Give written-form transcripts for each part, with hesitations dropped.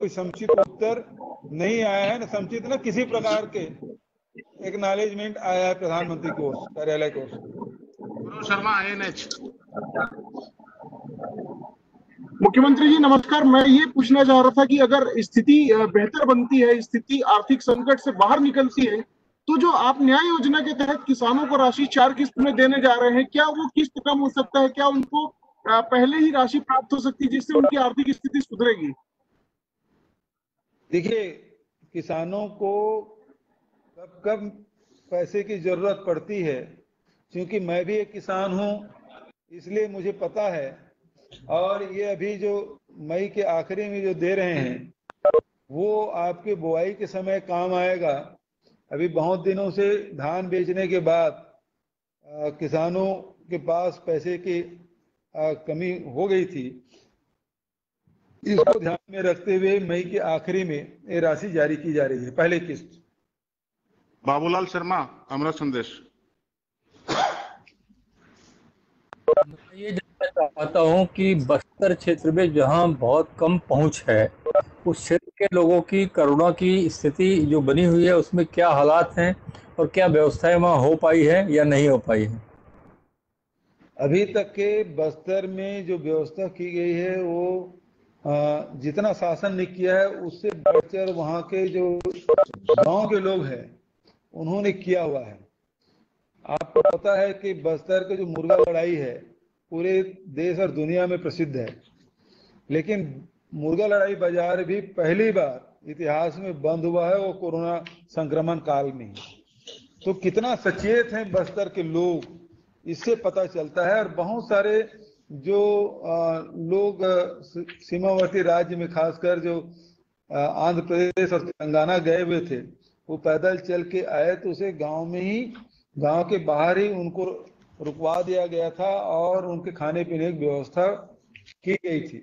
कोई समुचित उत्तर नहीं आया है, न समुचित न किसी प्रकार के एक्नॉलेजमेंट आया है प्रधानमंत्री की ओर से, कार्यालय की ओर से। गुरु शर्मा INH। मुख्यमंत्री जी नमस्कार, मैं ये पूछना चाह रहा था कि अगर स्थिति बेहतर बनती है, स्थिति आर्थिक संकट से बाहर निकलती है, तो जो आप न्याय योजना के तहत किसानों को राशि 4 किस्त में देने जा रहे हैं, क्या वो किस्त कम हो सकता है? क्या उनको पहले ही राशि प्राप्त हो सकती है जिससे उनकी आर्थिक स्थिति सुधरेगी? देखिए, किसानों को कब कब पैसे की जरूरत पड़ती है, क्योंकि मैं भी एक किसान हूं, इसलिए मुझे पता है। और ये अभी जो मई के आखिरी में जो दे रहे हैं वो आपके बुआई के समय काम आएगा। अभी बहुत दिनों से धान बेचने के बाद किसानों के पास पैसे की कमी हो गई थी। इसको ध्यान में रखते हुए मई के आखिरी में ये राशि जारी की जा रही है, पहले किस्त। बाबूलाल शर्मा, अमृत संदेश। मैं ये जानना चाहता हूँ कि बस्तर क्षेत्र में जहाँ बहुत कम पहुँच है, उस क्षेत्र के लोगों की करुणा की स्थिति जो बनी हुई है उसमें क्या हालात हैं और क्या व्यवस्थाएं वहाँ हो पाई है या नहीं हो पाई है? अभी तक के बस्तर में जो व्यवस्था की गई है वो जितना शासन ने किया है उससे बढ़कर वहाँ के जो गांव के लोग हैं उन्होंने किया हुआ है। आपको पता है कि बस्तर के जो मुर्गा लड़ाई है पूरे देश और दुनिया में प्रसिद्ध है, लेकिन मुर्गा लड़ाई बाजार भी पहली बार इतिहास में बंद हुआ है वो कोरोना संक्रमण काल में। तो कितना सचेत हैं बस्तर के लोग, इससे पता चलता है। और बहुत सारे जो लोग सीमावर्ती राज्य में खासकर जो आंध्र प्रदेश और तेलंगाना गए हुए थे वो पैदल चल के आए, तो उसे गांव में ही, गांव के बाहर ही उनको रुकवा दिया गया था और उनके खाने पीने की व्यवस्था की गई थी।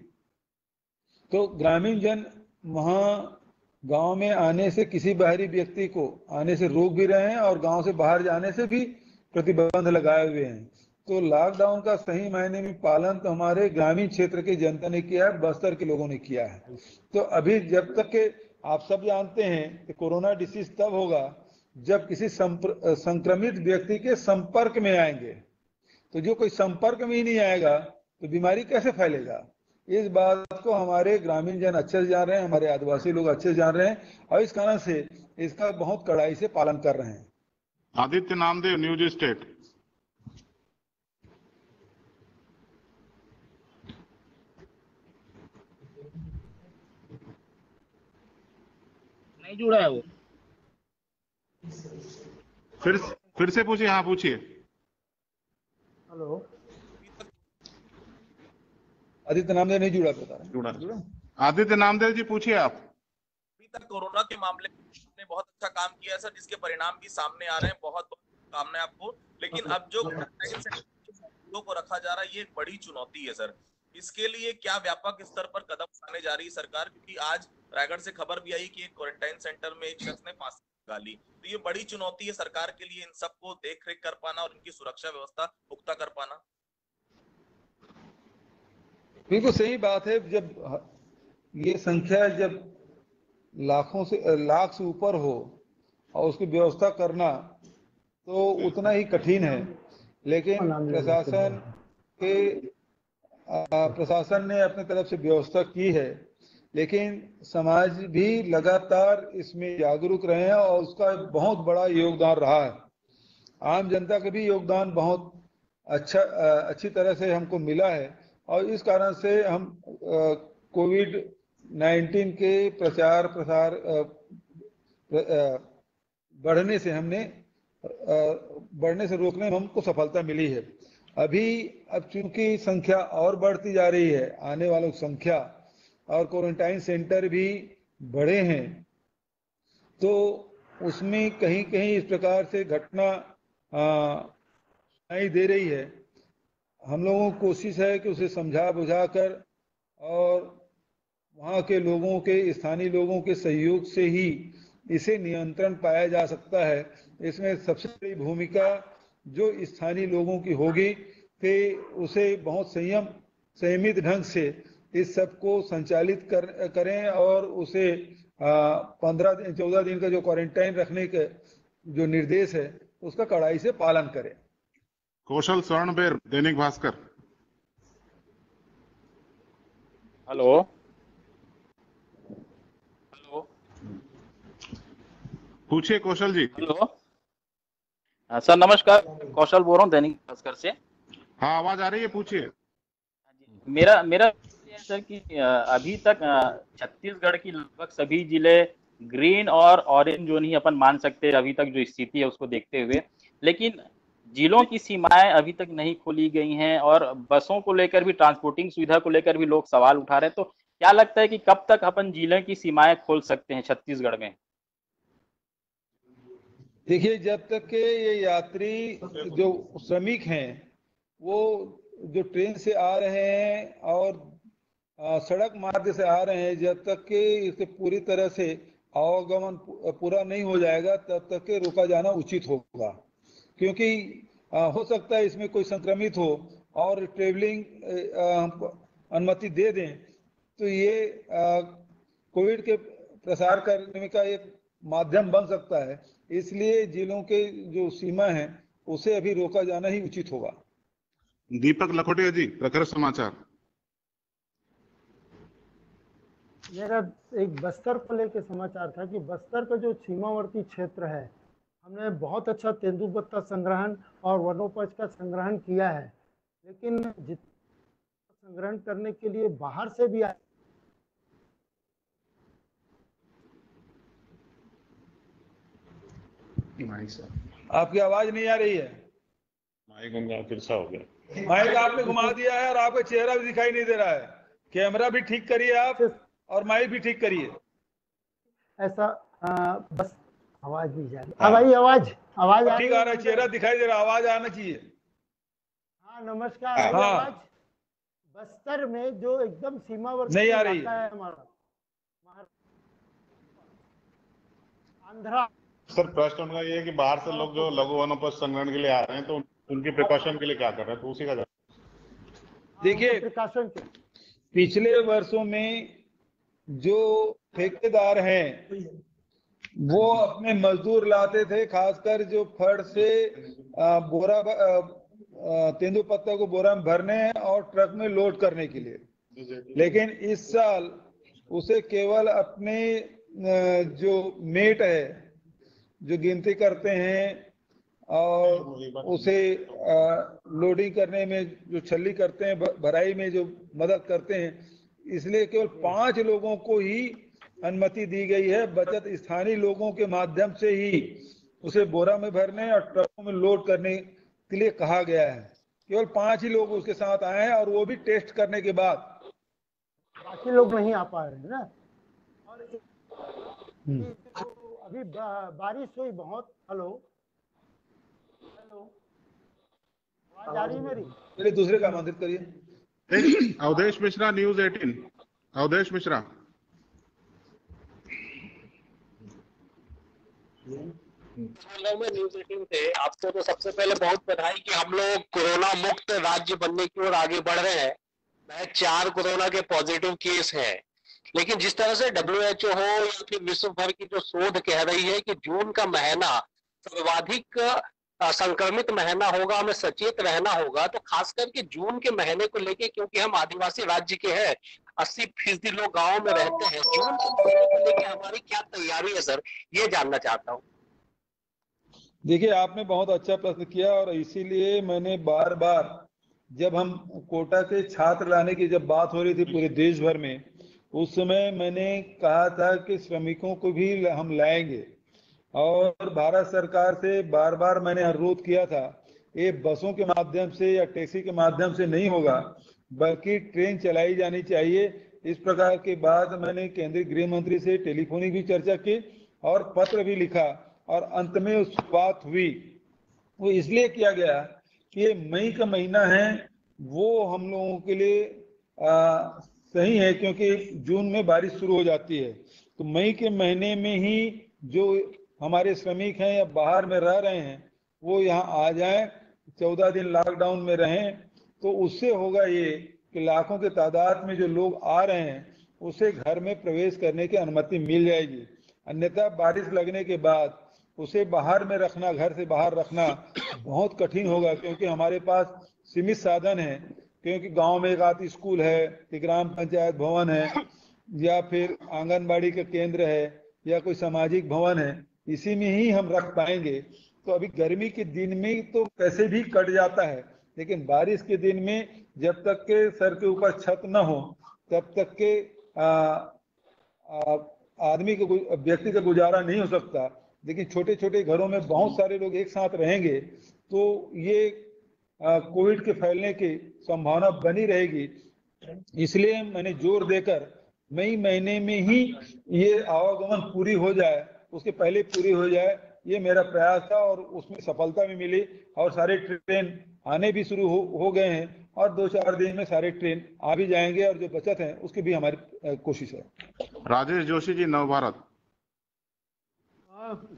तो ग्रामीण जन वहाँ गांव में आने से, किसी बाहरी व्यक्ति को आने से रोक भी रहे हैं और गांव से बाहर जाने से भी प्रतिबंध लगाए हुए हैं। तो लॉकडाउन का सही मायने में पालन तो हमारे ग्रामीण क्षेत्र की जनता ने किया है, बस्तर के लोगों ने किया है। तो अभी जब तक के आप सब जानते हैं कि कोरोना डिसीज तब होगा जब किसी संक्रमित व्यक्ति के संपर्क में आएंगे। तो जो कोई संपर्क में ही नहीं आएगा तो बीमारी कैसे फैलेगा? इस बात को हमारे ग्रामीण जन अच्छे से जान रहे हैं, हमारे आदिवासी लोग अच्छे से जान रहे हैं और इस कारण से इसका बहुत कड़ाई से पालन कर रहे हैं। Aditya Namdev, news state. नहीं जुड़ा है वो। फिर से पूछिए। हाँ पूछिए। हेलो, आदित्य नामदेव नहीं जुड़ा, पता है जुड़ा। आदित्य नामदेव जी पूछिए आप। अभी तक कोरोना के मामले में बहुत अच्छा काम किया है सर, जिसके परिणाम भी सामने आ रहे हैं। बहुत बहुत शुभकामनाएं आपको। लेकिन अब जो लोगों को रखा जा रहा है ये एक बड़ी चुनौती है सर। इसके लिए क्या व्यापक स्तर पर कदम उठाने जा रही है सरकार? क्योंकि आज रायगढ़ से खबर भी आई कि एक क्वारंटाइन सेंटर में एक शख्स ने फांसी लगा ली। तो ये बड़ी चुनौती है सरकार के लिए, इन सबको देख रेख कर पाना और इनकी सुरक्षा व्यवस्था पुख्ता कर पाना। बिल्कुल सही बात है। जब ये संख्या जब लाख से ऊपर हो और उसकी व्यवस्था करना तो उतना ही कठिन है। लेकिन प्रशासन ने अपने तरफ से व्यवस्था की है, लेकिन समाज भी लगातार इसमें जागरूक रहे हैं और उसका बहुत बड़ा योगदान रहा है। आम जनता का भी योगदान बहुत अच्छी तरह से हमको मिला है और इस कारण से हम कोविड-19 के प्रचार प्रसार बढ़ने से रोकने में हमको सफलता मिली है। अब चूंकि संख्या और बढ़ती जा रही है, आने वालों की संख्या, और क्वारंटाइन सेंटर भी बढ़े हैं, तो उसमें कहीं कहीं इस प्रकार से घटना सुनाई दे रही है। हम लोगों की कोशिश है कि उसे समझा बुझा कर और वहाँ के लोगों के, स्थानीय लोगों के सहयोग से ही इसे नियंत्रण पाया जा सकता है। इसमें सबसे बड़ी भूमिका जो स्थानीय लोगों की होगी कि उसे बहुत संयमित ढंग से इस सब को संचालित करें और उसे 14 दिन का जो क्वारंटाइन रखने के जो निर्देश है उसका कड़ाई से पालन करें। कौशल स्वर्णबेर, दैनिक भास्कर। हेलो हेलो पूछिए कौशल जी। हेलो सर नमस्कार, कौशल बोल रहा हूँ दैनिक भास्कर से। हाँ, आवाज आ रही है, पूछिए। मेरा मेरा ये है सर कि अभी तक छत्तीसगढ़ की लगभग सभी जिले ग्रीन और ऑरेंज जोन ही अपन मान सकते हैं अभी तक जो स्थिति है उसको देखते हुए, लेकिन जिलों की सीमाएं अभी तक नहीं खोली गई हैं और बसों को लेकर भी, ट्रांसपोर्टिंग सुविधा को लेकर भी लोग सवाल उठा रहे हैं। तो क्या लगता है कि कब तक अपन जिले की सीमाएं खोल सकते हैं छत्तीसगढ़ में? देखिए, जब तक के ये यात्री जो श्रमिक हैं वो जो ट्रेन से आ रहे हैं और सड़क मार्ग से आ रहे हैं, जब तक के इसे पूरी तरह से आवागमन पूरा नहीं हो जाएगा तब तक के रोका जाना उचित होगा, क्योंकि हो सकता है इसमें कोई संक्रमित हो और ट्रेवलिंग अनुमति दे दें तो ये कोविड के प्रसार करने का एक माध्यम बन सकता है। इसलिए जिलों के जो सीमा है उसे अभी रोका जाना ही उचित होगा। दीपक लखोटिया जी, प्रखर समाचार। मेरा एक बस्तर को लेकर समाचार था कि बस्तर का जो सीमावर्ती क्षेत्र है, हमने बहुत अच्छा तेंदुपत्ता संग्रहण और वनोपज का संग्रहण किया है, लेकिन जितना संग्रहण करने के लिए बाहर से भी आए। आपकी आवाज नहीं आ रही है। माइक तिरछा हो गया। माइक आपने घुमा दिया है और आपका चेहरा भी दिखाई नहीं दे रहा है। कैमरा भी ठीक करिए आप और माइक भी ठीक करिए। ऐसा बस आवाज नहीं जा रही। भाई आवाज ठीक आ रहा है, चेहरा दिखाई दे रहा, आवाज आना चाहिए। हाँ नमस्कार। हाँ। आवाज बस्तर में जो एकदम सीमावर्ती नहीं आ रही है हमारा आंध्रा। सर प्रश्न उनका ये है कि बाहर से लोग जो लघु वनोपज संग्रहण के लिए आ रहे हैं तो उनकी प्रिकॉशन के लिए क्या कर रहे हैं, तो उसी का देखिए, पिछले वर्षों में जो ठेकेदार हैं वो अपने मजदूर लाते थे, खासकर जो फड़ से बोरा तेंदुपत्ता को बोरा में भरने और ट्रक में लोड करने के लिए। लेकिन इस साल उसे केवल अपने जो मेट है जो गिनती करते हैं और उसे लोडिंग करने में जो छल्ली करते हैं, भराई में जो मदद करते हैं, इसलिए केवल 5 लोगों को ही अनुमति दी गई है। बचत स्थानीय लोगों के माध्यम से ही उसे बोरा में भरने और ट्रकों में लोड करने के लिए कहा गया है। केवल 5 ही लोग उसके साथ आए हैं और वो भी टेस्ट करने के बाद। बाकी लोग नहीं आ पा रहे हैं ना। और अभी बारिश हुई बहुत। हेलो आवाज आ रही है मेरी? मेरे दूसरे का आमंत्रित करिए। अवधेश मिश्रा, न्यूज 18। अवधेश मिश्रा। में न्यूज 18 से आपको तो सबसे पहले बहुत बधाई कि हम लोग कोरोना मुक्त राज्य बनने की ओर आगे बढ़ रहे हैं। 4 कोरोना के पॉजिटिव केस हैं, लेकिन जिस तरह से WHO हो या फिर विश्व भर की जो शोध कह रही है कि जून का महीना सर्वाधिक संक्रमित महीना होगा, हमें सचेत रहना होगा। तो खास करके जून के महीने को लेके, क्योंकि हम आदिवासी राज्य के हैं, 80% लोग गाँव में रहते हैं, जून के महीने को लेके हमारी क्या तैयारी है सर, ये जानना चाहता हूँ। देखिए, आपने बहुत अच्छा प्रश्न किया और इसीलिए मैंने बार बार जब हम कोटा के छात्र लाने की जब बात हो रही थी पूरे देश भर में, उस समय मैंने कहा था कि श्रमिकों को भी हम लाएंगे और भारत सरकार से बार बार मैंने अनुरोध किया था, ये बसों के माध्यम से या टैक्सी के माध्यम से नहीं होगा बल्कि ट्रेन चलाई जानी चाहिए। इस प्रकार के बाद मैंने केंद्रीय गृह मंत्री से टेलीफोनिक भी चर्चा की और पत्र भी लिखा और अंत में उस बात हुई। वो इसलिए किया गया कि ये मई का महीना है, वो हम लोगों के लिए सही है, क्योंकि जून में बारिश शुरू हो जाती है। तो मई के महीने में ही जो हमारे श्रमिक हैं या बाहर में रह रहे हैं वो यहाँ आ जाएं, 14 दिन लॉकडाउन में रहें, तो उससे होगा ये कि लाखों की तादाद में जो लोग आ रहे हैं उसे घर में प्रवेश करने की अनुमति मिल जाएगी। अन्यथा बारिश लगने के बाद उसे बाहर में रखना, घर से बाहर रखना बहुत कठिन होगा, क्योंकि हमारे पास सीमित साधन है। क्योंकि गांव में एक आध स्कूल है, एक ग्राम पंचायत भवन है, या फिर आंगनबाड़ी का केंद्र है, या कोई सामाजिक भवन है, इसी में ही हम रख पाएंगे। तो अभी गर्मी के दिन में तो कैसे भी कट जाता है, लेकिन बारिश के दिन में जब तक के सर के ऊपर छत न हो तब तक के आदमी को, व्यक्ति का गुजारा नहीं हो सकता। लेकिन छोटे छोटे घरों में बहुत सारे लोग एक साथ रहेंगे तो ये कोविड के फैलने की संभावना बनी रहेगी। इसलिए मैंने जोर देकर मई महीने में ही ये आवागमन पूरी हो जाए, उसके पहले पूरी हो जाए, ये मेरा प्रयास था और उसमें सफलता भी मिली। और सारे ट्रेन आने भी शुरू हो गए हैं और 2-4 दिन में सारे ट्रेन आ भी जाएंगे, और जो बचत है उसकी भी हमारी कोशिश है। राजेश जोशी जी, नवभारत।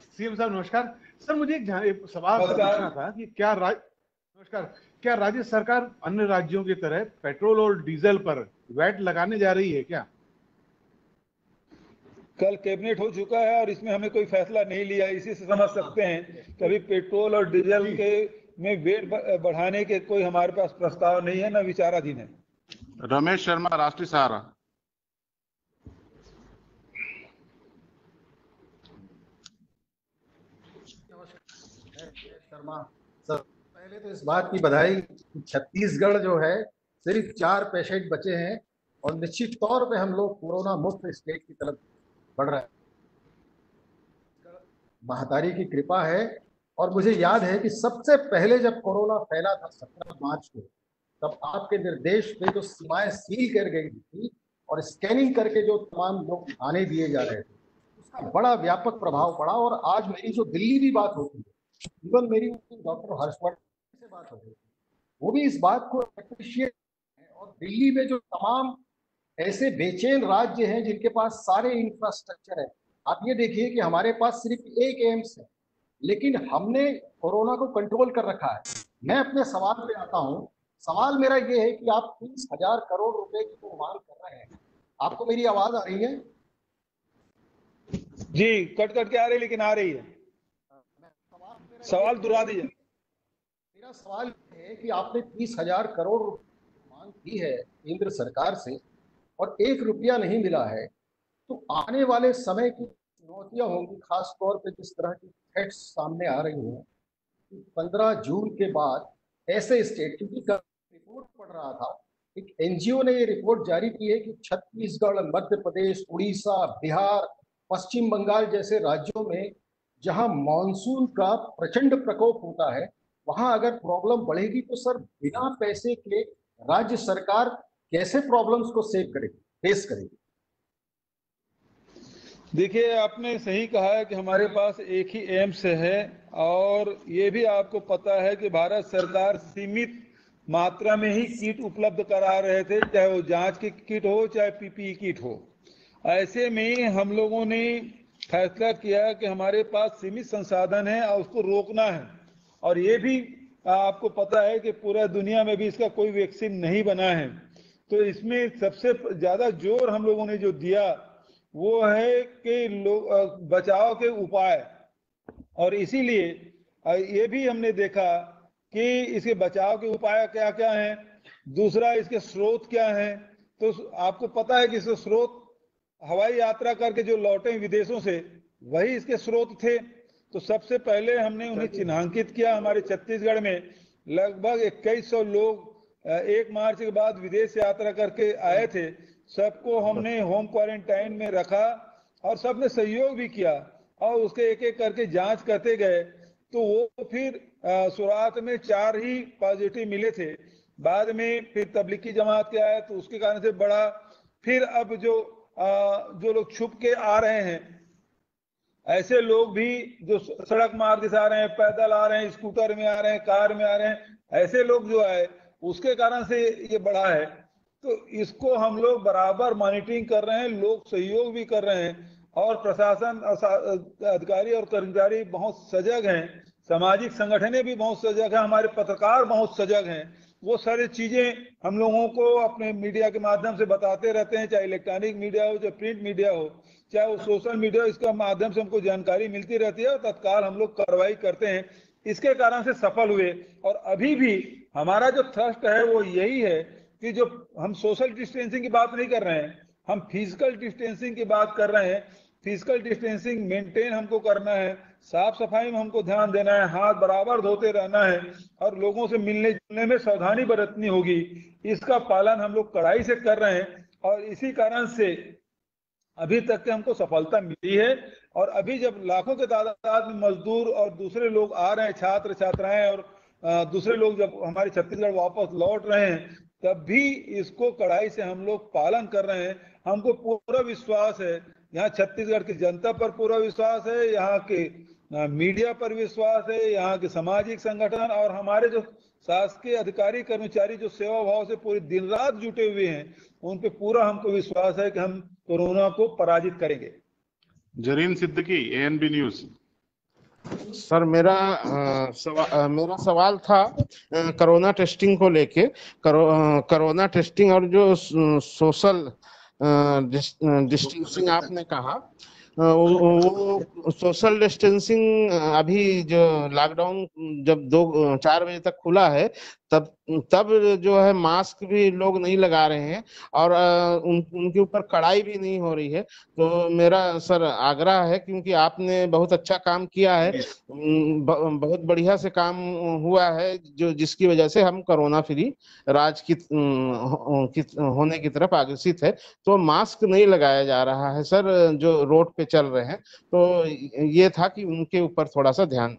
सीएम साहब नमस्कार। सर मुझे एक सवाल पूछना था कि क्या राज्य सरकार अन्य राज्यों की तरह पेट्रोल और डीजल पर वैट लगाने जा रही है क्या? कल कैबिनेट हो चुका है और इसमें हमें कोई फैसला नहीं लिया। इसी से समझ सकते हैं कभी पेट्रोल और डीजल के में वेट बढ़ाने के कोई हमारे पास प्रस्ताव नहीं है, न विचाराधीन है। रमेश शर्मा, राष्ट्रीय सहारा। शर्मा सर, पहले तो इस बात की बधाई कि छत्तीसगढ़ जो है सिर्फ 4 पेशेंट बचे हैं और निश्चित तौर पे हम लोग कोरोना मुक्त स्टेट की तरफ बढ़ रहे हैं। महातारी की कृपा है। और मुझे याद है कि सबसे पहले जब कोरोना फैला था 17 मार्च को, तब आपके निर्देश पे जो सीमाएं सील कर गई थी और स्कैनिंग करके जो तमाम लोग आने दिए जा रहे थे, उसका बड़ा व्यापक प्रभाव पड़ा। और आज मेरी जो दिल्ली भी बात होती है, इवन मेरी डॉक्टर हर्षवर्धन से बात हो रही है, वो भी इस बात को अप्रिशिएट है। और दिल्ली में जो तमाम ऐसे बेचैन राज्य हैं जिनके पास सारे इंफ्रास्ट्रक्चर है, आप ये देखिए कि हमारे पास सिर्फ एक एम्स है, लेकिन हमने कोरोना को कंट्रोल कर रखा है। मैं अपने सवाल पे आता हूँ। सवाल मेरा ये है कि आप 30,000 करोड़ रुपए की तो मांग कर रहे हैं। आपको मेरी आवाज आ रही है? जी, कट कट के आ रही है, लेकिन आ रही है। सवाल दोहरा दीजिए। मेरा सवाल है कि आपने 30,000 करोड़ रुपए मांग की है केंद्र सरकार से और 1 रुपया नहीं मिला है, तो आने वाले समय की चुनौतियां होंगी, खास तौर पे जिस तरह की थ्रेट्स सामने आ रही हैं। 15 जून के बाद ऐसे स्टेट, क्योंकि रिपोर्ट पढ़ रहा था, एक एनजीओ ने ये रिपोर्ट जारी की है कि छत्तीसगढ़, मध्य प्रदेश, उड़ीसा, बिहार, पश्चिम बंगाल जैसे राज्यों में जहां मॉनसून का प्रचंड प्रकोप होता है, वहां अगर प्रॉब्लम बढ़ेगी तो सर बिना पैसे के राज्य सरकार कैसे प्रॉब्लम्स को फेस करेगी? देखिए, आपने सही कहा है कि हमारे पास एक ही एम्स है, और ये भी आपको पता है कि भारत सरकार सीमित मात्रा में ही किट उपलब्ध करा रहे थे, चाहे वो जांच की किट हो चाहे पीपीई किट हो। ऐसे में हम लोगों ने फैसला किया कि हमारे पास सीमित संसाधन है और उसको रोकना है। और ये भी आपको पता है कि पूरा दुनिया में भी इसका कोई वैक्सीन नहीं बना है। तो इसमें सबसे ज्यादा जोर हम लोगों ने जो दिया वो है कि बचाव के उपाय, और इसीलिए ये भी हमने देखा कि इसके बचाव के उपाय क्या क्या हैं, दूसरा इसके स्रोत क्या हैं। तो आपको पता है कि इसके स्रोत हवाई यात्रा करके जो लौटे विदेशों से, वही इसके स्रोत थे। तो सबसे पहले हमने उन्हें चिन्हांकित किया। हमारे छत्तीसगढ़ में लगभग 2100 लोग 1 मार्च के बाद विदेश यात्रा करके आए थे। सबको हमने होम क्वारंटाइन में रखा और सबने सहयोग भी किया, और उसके एक एक करके जांच करते गए। तो वो फिर शुरुआत में 4 ही पॉजिटिव मिले थे, बाद में फिर तबलीगी जमात के आए तो उसके कारण से बढ़ा। फिर अब जो लोग छुप के आ रहे हैं, ऐसे लोग भी जो सड़क मार्ग से आ रहे हैं, पैदल आ रहे हैं, स्कूटर में आ रहे हैं, कार में आ रहे हैं, ऐसे लोग जो आए उसके कारण से ये बढ़ा है। तो इसको हम लोग बराबर मॉनिटरिंग कर रहे हैं, लोग सहयोग भी कर रहे हैं, और प्रशासन अधिकारी और कर्मचारी बहुत सजग हैं, सामाजिक संगठनें भी बहुत सजग हैं, हमारे पत्रकार बहुत सजग हैं। वो सारी चीजें हम लोगों को अपने मीडिया के माध्यम से बताते रहते हैं, चाहे इलेक्ट्रॉनिक मीडिया हो, चाहे प्रिंट मीडिया हो, चाहे वो सोशल मीडिया हो, इसका माध्यम से हमको जानकारी मिलती रहती है और तत्काल हम लोग कार्रवाई करते हैं। इसके कारण से सफल हुए। और अभी भी हमारा जो थ्रस्ट है वो यही है कि जो हम सोशल डिस्टेंसिंग की बात नहीं कर रहे हैं, हम फिजिकल डिस्टेंसिंग की बात कर रहे हैं। फिजिकल डिस्टेंसिंग मेंटेन हमको करना है, साफ सफाई में हमको ध्यान देना है, हाथ बराबर धोते रहना है और लोगों से मिलने जुलने में सावधानी बरतनी होगी। इसका पालन हम लोग कड़ाई से कर रहे हैं और इसी कारण से अभी तक के हमको सफलता मिली है। और अभी जब लाखों के तादाद में मजदूर और दूसरे लोग आ रहे हैं, छात्र छात्राएं और दूसरे लोग जब हमारे छत्तीसगढ़ वापस लौट रहे हैं, तब भी इसको कड़ाई से हम लोग पालन कर रहे हैं। हमको पूरा विश्वास है, यहाँ छत्तीसगढ़ की जनता पर पूरा विश्वास है, यहाँ के मीडिया पर विश्वास है, यहाँ के सामाजिक संगठन और हमारे जो शासकीय अधिकारी कर्मचारी जो सेवा भाव से पूरी दिन रात जुटे हुए हैं, उन पे पूरा हमको विश्वास है कि हम कोरोना को पराजित करेंगे। Zareen Siddiqui, ANB news. Sir मेरा सवाल था कोरोना टेस्टिंग को लेके। कोरोना टेस्टिंग और जो सोशल डिस्टेंसिंग आपने कहा, वो सोशल डिस्टेंसिंग अभी जो लॉकडाउन जब 4 बजे तक खुला है, तब जो है मास्क भी लोग नहीं लगा रहे हैं और उनके ऊपर कड़ाई भी नहीं हो रही है। तो मेरा सर आग्रह है, क्योंकि आपने बहुत अच्छा काम किया है, बहुत बढ़िया से काम हुआ है, जो जिसकी वजह से हम कोरोना फ्री राज्य की होने की तरफ अग्रसित है। तो मास्क नहीं लगाया जा रहा है सर, जो रोड पे चल रहे हैं। तो ये था कि उनके ऊपर थोड़ा सा ध्यान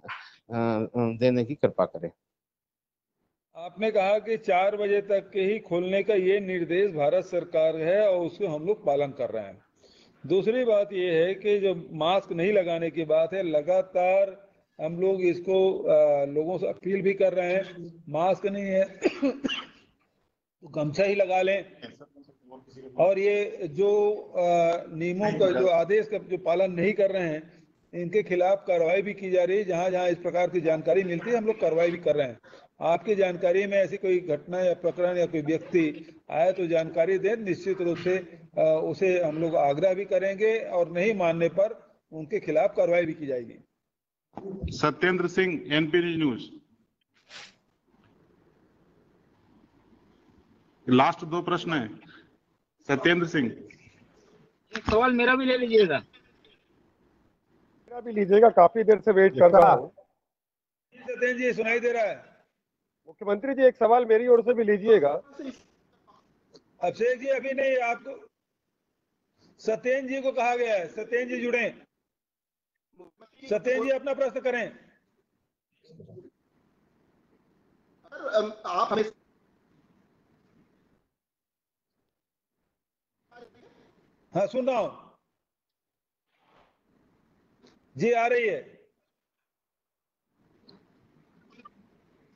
देने की कृपा करें। आपने कहा कि 4 बजे तक के ही खोलने का ये निर्देश भारत सरकार है और उसको हम लोग पालन कर रहे हैं। दूसरी बात ये है कि जो मास्क नहीं लगाने की बात है, लगातार हम लोग इसको लोगों से अपील भी कर रहे हैं, मास्क नहीं है तो गमछा ही लगा लें। और ये जो नियमों का जो आदेश का जो पालन नहीं कर रहे हैं, इनके खिलाफ कार्रवाई भी की जा रही है। जहां जहां इस प्रकार की जानकारी मिलती है, हम लोग कार्रवाई भी कर रहे हैं। आपकी जानकारी में ऐसी कोई घटना या प्रकरण या कोई व्यक्ति आए तो जानकारी दें, निश्चित रूप से उसे हम लोग आग्रह भी करेंगे और नहीं मानने पर उनके खिलाफ कार्रवाई भी की जाएगी। Satyendra Singh, NP news. Last 2 प्रश्न है। सत्येंद्र सिंह, एक सवाल मेरा भी ले लीजिएगा। मेरा भी लीजिएगा, काफी देर से वेट कर रहा हूँ। सत्येंद्र जी सुनाई दे रहा है? मुख्यमंत्री जी एक सवाल मेरी ओर से भी लीजिएगा। अभिषेक जी अभी नहीं, आपको सत्येंद्र जी को कहा गया है, सत्येंद्र जी जुड़े। सत्येंद्र जी अपना प्रश्न करें। आप हमें हाँ सुन रहा हूं जी, आ रही है।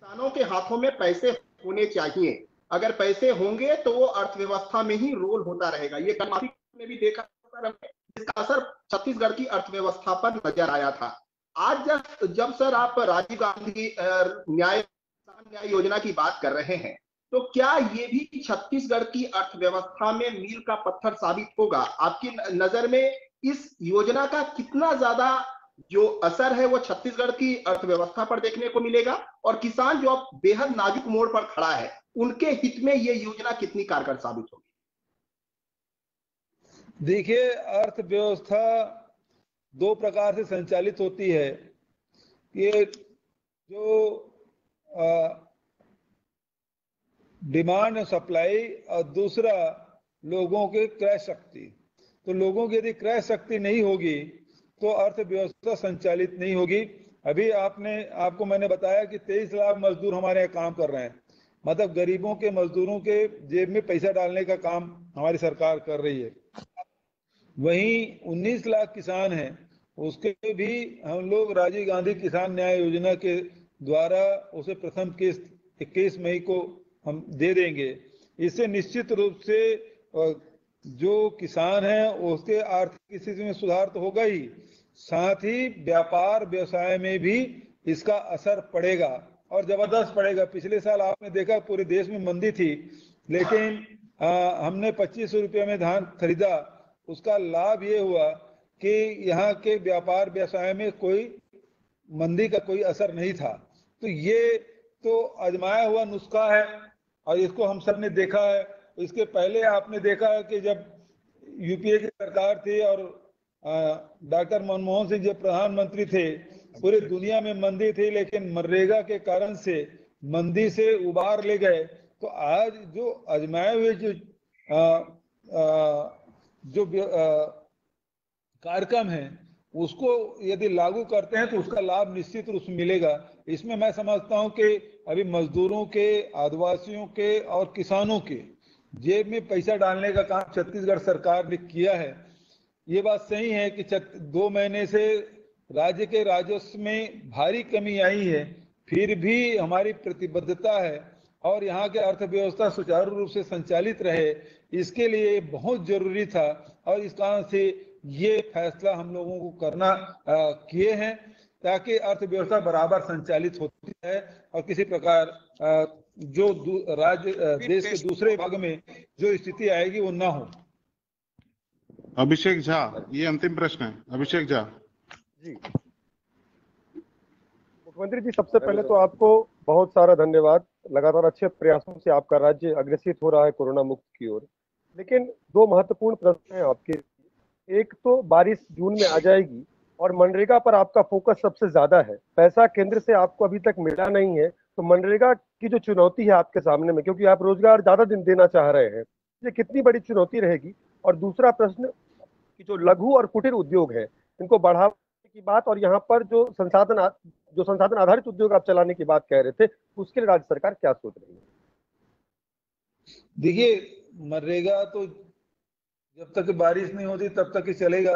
किसानों के हाथों में पैसे होने चाहिए, अगर पैसे होंगे तो वो अर्थव्यवस्था में ही रोल होता रहेगा। ये कर्नाटक में भी देखा, इसका असर छत्तीसगढ़ की अर्थव्यवस्था पर नजर आया था। आज जब सर आप राजीव गांधी न्याय योजना की बात कर रहे हैं, तो क्या ये भी छत्तीसगढ़ की अर्थव्यवस्था में मील का पत्थर साबित होगा? आपकी नजर में इस योजना का कितना ज्यादा जो असर है वो छत्तीसगढ़ की अर्थव्यवस्था पर देखने को मिलेगा, और किसान जो अब बेहद नाजुक मोड़ पर खड़ा है, उनके हित में ये योजना कितनी कारगर साबित होगी? देखिए, अर्थव्यवस्था 2 प्रकार से संचालित होती है। ये जो डिमांड और सप्लाई, और दूसरा लोगों के क्रय शक्ति। तो लोगों की यदि क्रय शक्ति नहीं होगी तो अर्थव्यवस्था संचालित नहीं होगी। अभी आपको मैंने बताया कि 23 लाख मजदूर हमारे यहाँ काम कर रहे हैं, मतलब गरीबों के मजदूरों के जेब में पैसा डालने का काम हमारी सरकार कर रही है। वहीं 19 लाख किसान हैं, उसके भी हम लोग राजीव गांधी किसान न्याय योजना के द्वारा उसे प्रथम किस्त 21 मई को हम दे देंगे। इससे निश्चित रूप से जो किसान है उसके आर्थिक स्थिति में सुधार तो होगा ही, साथ ही व्यापार व्यवसाय में भी इसका असर पड़ेगा। और जबरदस्त पड़ेगा। पिछले साल आपने देखा पूरे देश में मंदी थी, लेकिन हमने 2500 रुपये में धान खरीदा। उसका लाभ ये हुआ कि यहाँ के व्यापार व्यवसाय में कोई मंदी का कोई असर नहीं था। तो ये तो आजमाया हुआ नुस्खा है और इसको हम सब ने देखा है। इसके पहले आपने देखा है कि जब यूपीए की सरकार थी और डॉक्टर मनमोहन सिंह जब प्रधानमंत्री थे, पूरी दुनिया में मंदी थी, लेकिन मनरेगा के कारण से मंदी से उबार ले गए। तो आज जो आजमाए हुए जो कार्यक्रम है उसको यदि लागू करते हैं तो उसका लाभ निश्चित रूप से मिलेगा। इसमें मैं समझता हूं कि अभी मजदूरों के, आदिवासियों के और किसानों के जेब में पैसा डालने का काम छत्तीसगढ़ सरकार ने किया है। ये बात सही है कि 2 महीने से राज्य के राजस्व में भारी कमी आई है, फिर भी हमारी प्रतिबद्धता है और यहाँ के अर्थव्यवस्था सुचारू रूप से संचालित रहे, इसके लिए बहुत जरूरी था। और इस कारण से ये फैसला हम लोगों को करना किए हैं ताकि अर्थव्यवस्था बराबर संचालित होती है और किसी प्रकार जो राज्य देश के दूसरे भाग में जो स्थिति आएगी वो ना हो। अभिषेक झा, ये अंतिम प्रश्न है। अभिषेक झा जी। मुख्यमंत्री जी, सबसे पहले तो आपको बहुत सारा धन्यवाद। लगातार अच्छे प्रयासों से आपका राज्य अग्रसित हो रहा है कोरोना मुक्त की ओर। लेकिन 2 महत्वपूर्ण प्रश्न हैं आपके। एक तो बारिश जून में आ जाएगी और मनरेगा पर आपका फोकस सबसे ज्यादा है। पैसा केंद्र से आपको अभी तक मिला नहीं है, तो मनरेगा की जो चुनौती है आपके सामने में, क्योंकि आप रोजगार ज्यादा दिन देना चाह रहे हैं, ये कितनी बड़ी चुनौती रहेगी? और दूसरा प्रश्न कि जो लघु और कुटीर उद्योग है इनको बढ़ाने की बात, और यहाँ पर जो संसाधन आधारित उद्योग आप चलाने की बात कह रहे थे, उसके लिए राज्य सरकार क्या सोच रही है? देखिए, मनरेगा तो जब तक बारिश नहीं होती तब तक ही चलेगा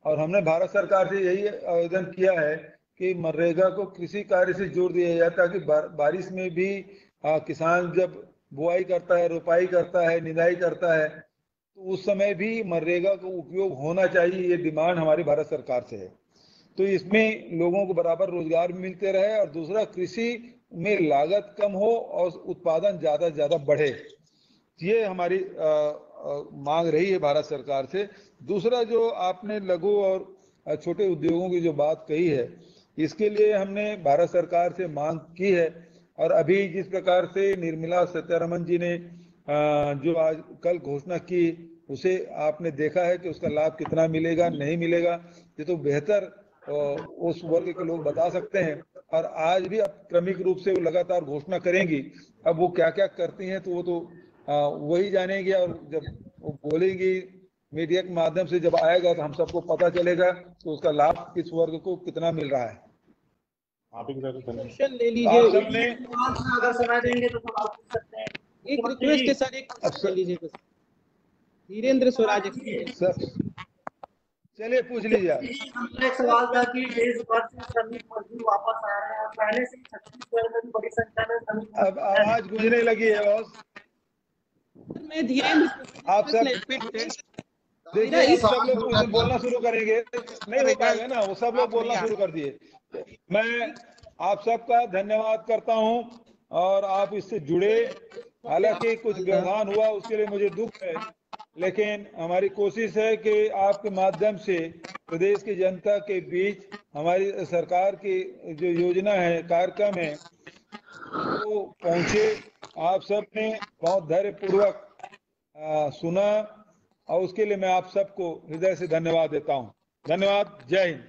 और हमने भारत सरकार से यही आवेदन किया है कि मनरेगा को कृषि कार्य से जोड़ दिया जाए ताकि बारिश में भी किसान जब बुआई करता है, रोपाई करता है, निदाई करता है, तो उस समय भी मनरेगा का उपयोग होना चाहिए। ये डिमांड हमारी भारत सरकार से है। तो इसमें लोगों को बराबर रोजगार मिलते रहे और दूसरा कृषि में लागत कम हो और उत्पादन ज्यादा से ज्यादा बढ़े, ये हमारी मांग रही है भारत सरकार से। दूसरा, जो आपने लघु और छोटे उद्योगों की जो बात कही है, इसके लिए हमने भारत सरकार से मांग की है और अभी जिस प्रकार से निर्मला सीतारमण जी ने जो आज कल घोषणा की, उसे आपने देखा है कि उसका लाभ कितना मिलेगा, नहीं मिलेगा, ये तो बेहतर उस वर्ग के लोग बता सकते हैं। और आज भी अब क्रमिक रूप से वो लगातार घोषणा करेंगी। अब वो क्या क्या करती हैं तो वो तो वही जानेगी और जब वो बोलेगी मीडिया के माध्यम से जब आएगा तो हम सबको पता चलेगा तो उसका लाभ किस वर्ग को कितना मिल रहा है। आप एक ले लीजिए, अगर समय देंगे तो सब आप पूछ सकते हैं। एक रिक्वेस्ट है सर, एक ले लीजिए बस। धीरेन्द्र स्वराज, चलिए पूछ लीजिए। हमने एक सवाल था कि देश भर से श्रमिक मजदूर वापस आ रहे हैं और पहले से ही छत्तीसगढ़ में भी बड़ी संख्या में श्रमिक। अब आवाज गूंजने लगी है बॉस। मैं धीरेन्द्र, आप सब देखिए, सब लोग बोलना शुरू करेंगे, नहीं हो पाएगा ना, वो सब लोग बोलना शुरू कर दिए। मैं आप सबका धन्यवाद करता हूं और आप इससे जुड़े। हालांकि कुछ व्यवधान हुआ उसके लिए मुझे दुख है, लेकिन हमारी कोशिश है कि आपके माध्यम से प्रदेश की जनता के बीच हमारी सरकार की जो योजना है, कार्यक्रम है, वो पहुंचे। आप सबने बहुत धैर्यपूर्वक सुना और उसके लिए मैं आप सबको हृदय से धन्यवाद देता हूं। धन्यवाद। जय हिंद।